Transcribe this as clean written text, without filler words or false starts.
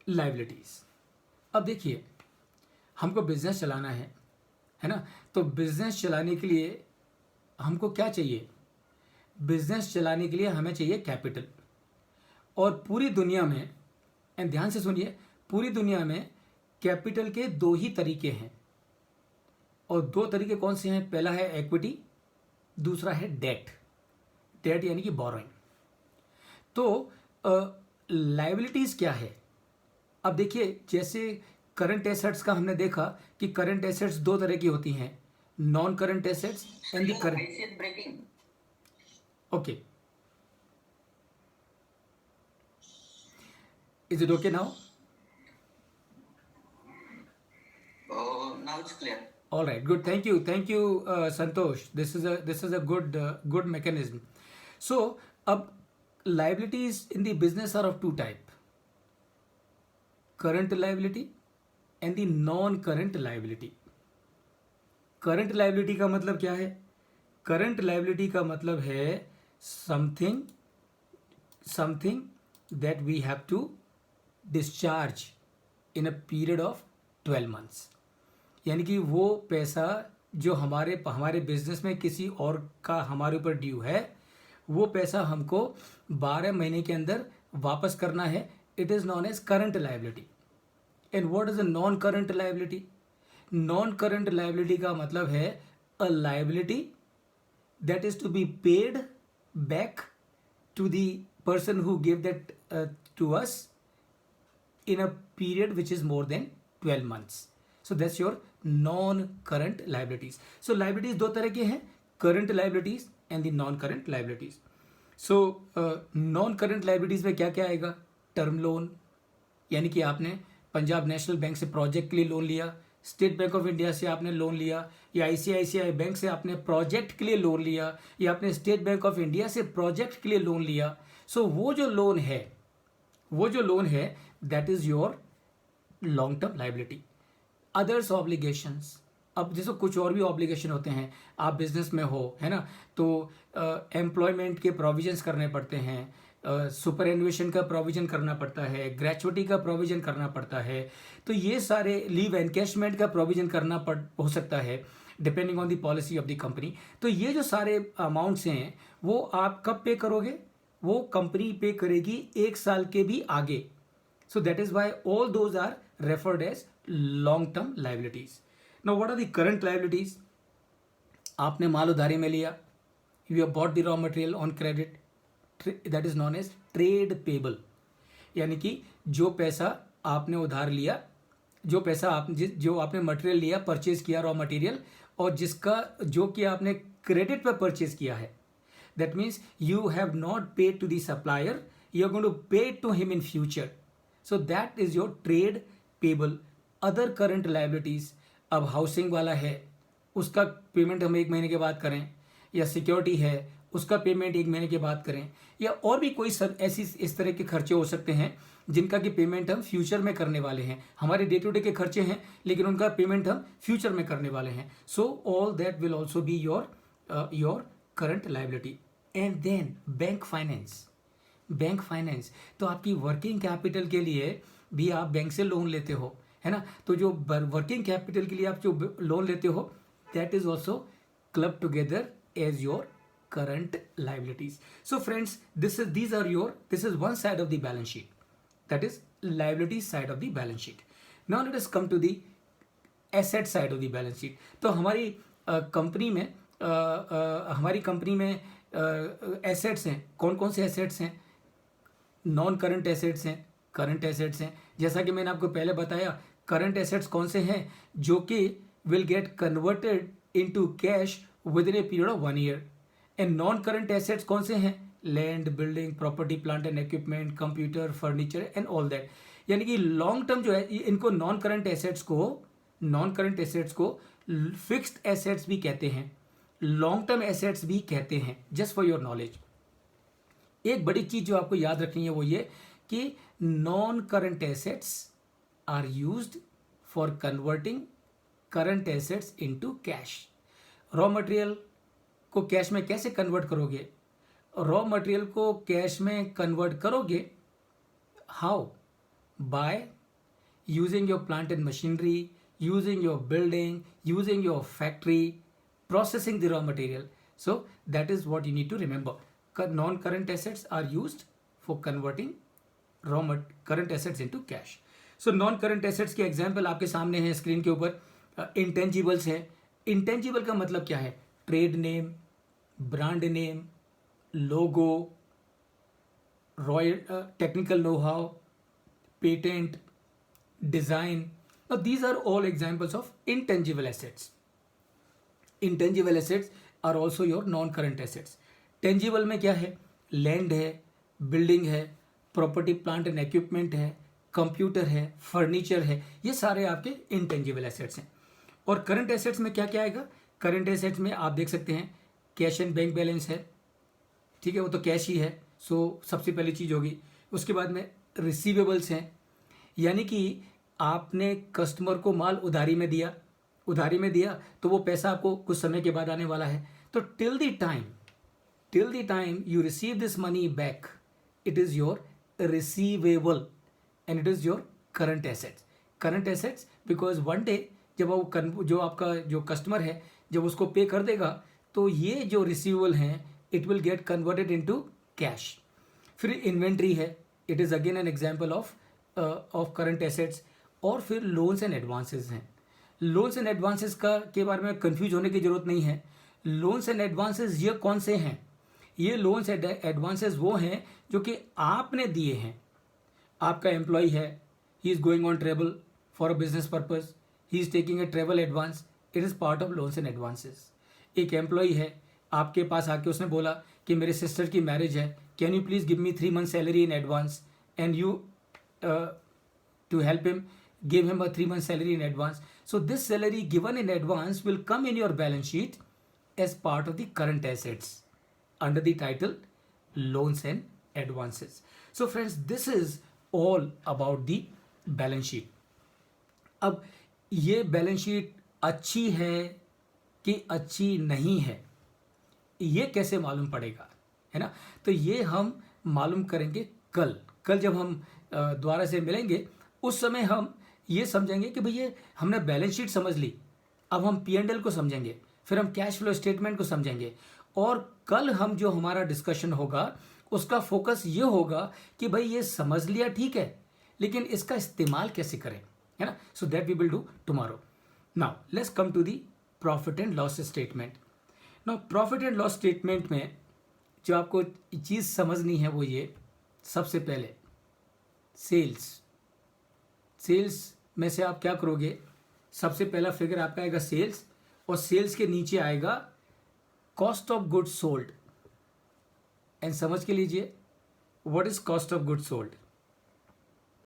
Liabilities. अब देखिए, हमको बिजनेस चलाना है ना, तो बिजनेस चलाने के लिए हमको क्या चाहिए? बिजनेस चलाने के लिए हमें चाहिए कैपिटल। और पूरी दुनिया में, एंड ध्यान से सुनिए, पूरी दुनिया में कैपिटल के दो ही तरीके हैं। और दो तरीके कौन से हैं? पहला है इक्विटी, दूसरा है डेट। डेट यानी कि बोरोइंग। तो लाइबिलिटीज क्या है? अब देखिए, जैसे करंट एसेट्स का हमने देखा कि करंट एसेट्स दो तरह की होती हैं, non current assets and the current. Okay, is it okay now? Now it's clear. All right, good. Thank you, Santosh. This is a good mechanism. So, अब liabilities in the business are of two type: current liability and the non-current liability. Current liability का मतलब क्या है? Current liability का मतलब है something that we have to discharge in a period of 12 months. यानी कि वो पैसा जो हमारे बिजनेस में किसी और का हमारे ऊपर ड्यू है, वो पैसा हमको 12 महीने के अंदर वापस करना है. It is non as current liability. And what is a non current liability? Non current liability का मतलब है a liability that is to be paid back to the person who gave that to us in a period which is more than 12 months. So that's your non-current liabilities. So liabilities दो तरह के हैं, current liabilities and the non-current liabilities. So non-current liabilities में क्या क्या आएगा? Term loan, यानी कि आपने पंजाब नेशनल बैंक से प्रोजेक्ट के लिए लोन लिया, स्टेट बैंक ऑफ इंडिया से आपने लोन लिया, या आईसीआईसीआई बैंक से आपने प्रोजेक्ट के लिए लोन लिया, या आपने स्टेट बैंक ऑफ इंडिया से प्रोजेक्ट के लिए लोन लिया. सो वो जो लोन है that is your long term liability. Others obligations, अब जैसे कुछ और भी ऑब्लिगेशन होते हैं, आप बिजनेस में हो, है ना, तो एम्प्लॉयमेंट के प्रोविजंस करने पड़ते हैं, सुपर एनुएशन का प्रोविजन करना पड़ता है, ग्रेचुइटी का प्रोविजन करना पड़ता है. तो ये सारे लीव एनकैशमेंट का प्रोविजन करना हो सकता है depending on the policy of the company. तो ये जो सारे अमाउंट्स हैं वो आप कब पे करोगे? वो कंपनी पे करेगी 1 साल के भी आगे. So that is why all those are referred as long-term liabilities. Now what are the current liabilities? आपने माल उधारी में लिया, you have bought the raw material on credit, that is known as trade payable. यानी कि जो पैसा आपने उधार लिया, जो आपने मटेरियल लिया, परचेज किया रॉ मटेरियल, और जो कि आपने क्रेडिट पर परचेज किया है, that means you have not paid to the supplier, you are going to pay to him in future. So that is your trade payable. Other current liabilities, अब housing वाला है, उसका पेमेंट हम 1 महीने के बाद करें, या सिक्योरिटी है उसका पेमेंट 1 महीने के बाद करें, या और भी कोई इस तरह के खर्चे हो सकते हैं जिनका कि पेमेंट हम फ्यूचर में करने वाले हैं. हमारे डे टू डे के खर्चे हैं लेकिन उनका पेमेंट हम फ्यूचर में करने वाले हैं. So all that will also be your current liability. And then bank finance, तो आपकी वर्किंग कैपिटल के लिए भी आप बैंक से लोन लेते हो, है ना. तो जो वर्किंग कैपिटल के लिए आप जो लोन लेते हो, that is also club together as your current liabilities. So friends, this is one side of the balance sheet, that is liability side of the balance sheet. Now let us come to the asset side of the balance sheet. तो हमारी company में assets हैं. कौन कौन से assets हैं? Non current assets हैं, current assets हैं. जैसा कि मैंने आपको पहले बताया, करंट एसेट्स कौन से हैं? जो कि will get converted into cash with in a period of 1 year. And non current assets कौन से हैं? Land, building, property, plant and equipment, computer, furniture and all that. यानी कि लॉन्ग टर्म जो है, इनको नॉन करंट एसेट्स को fixed assets भी कहते हैं, लॉन्ग टर्म एसेट्स भी कहते हैं. जस्ट फॉर योर नॉलेज, एक बड़ी चीज जो आपको याद रखनी है वो ये कि non current assets are used for converting current assets into cash. Raw material को कैश में कैसे कन्वर्ट करोगे? रॉ मटेरियल को कैश में कन्वर्ट करोगे how? by using your plant and machinery, using your building, using your factory, processing the raw material. So that is what you need to remember. Non-current assets are used for converting current assets into cash. So non-current assets के example आपके सामने हैं screen के ऊपर. Intangibles है. Intangible का मतलब क्या है? Trade name, brand name, logo, royal technical know how, patent, design. Now these are all examples of intangible assets. Intangible assets are also your non-current assets. Tangible में क्या है? लैंड है, बिल्डिंग है, प्रॉपर्टी प्लांट एंड इक्विपमेंट है, computer है, furniture है, ये सारे आपके इंटेंजिबल एसेट्स हैं. और करंट एसेट्स में क्या क्या आएगा? करंट एसेट्स में आप देख सकते हैं कैश एंड बैंक बैलेंस है, ठीक है, वो तो कैश ही है, सो सबसे पहली चीज़ होगी. उसके बाद में रिसीवेबल्स हैं, यानी कि आपने कस्टमर को माल उधारी में दिया तो वो पैसा आपको कुछ समय के बाद आने वाला है. तो till the time you receive this money back, it is your receivable and it is your current assets because one day जब वो जो आपका जो कस्टमर है जब उसको पे कर देगा तो ये जो रिसीवेबल हैं it will get converted into cash. फिर इन्वेंट्री है, it is again an example of current assets. और फिर लोन्स एंड एडवांसेस हैं. लोन्स एंड एडवांसेस का के बारे में कंफ्यूज होने की ज़रूरत नहीं है. लोन्स एंड एडवांसेस ये कौन से हैं? ये लोन्स एंड एडवांसेस वो हैं जो कि आपने दिए हैं. आपका एम्प्लॉय है, he is going on travel for a business purpose, he is taking a travel advance, it is part of loans and advances. एक एम्प्लॉय है, आपके पास आके उसने बोला कि मेरे सिस्टर की मैरिज है, can you please give me 3 months salary in advance, and you to help him give him a 3 months salary in advance. So this salary given in advance will come in your balance sheet as part of the current assets under the title loans and advances. So friends, this is all about the balance sheet. अब ये balance sheet अच्छी है कि अच्छी नहीं है, ये कैसे मालूम पड़ेगा, है ना? तो ये हम मालूम करेंगे कल जब हम दोबारा से मिलेंगे. उस समय हम ये समझेंगे कि भैया हमने बैलेंस शीट समझ ली, अब हम P&L को समझेंगे, फिर हम कैश फ्लो स्टेटमेंट को समझेंगे. और कल हम जो हमारा डिस्कशन होगा उसका फोकस ये होगा कि भाई ये समझ लिया ठीक है, लेकिन इसका इस्तेमाल कैसे करें, है ना? So that we will do tomorrow. Now let's come to the profit and loss statement. Now profit and loss statement में जो आपको चीज़ समझनी है वो ये, सबसे पहले सेल्स में से आप क्या करोगे? सबसे पहला फिगर आपका आएगा सेल्स, और सेल्स के नीचे आएगा cost of goods sold. And समझ के लीजिए what is cost of goods sold.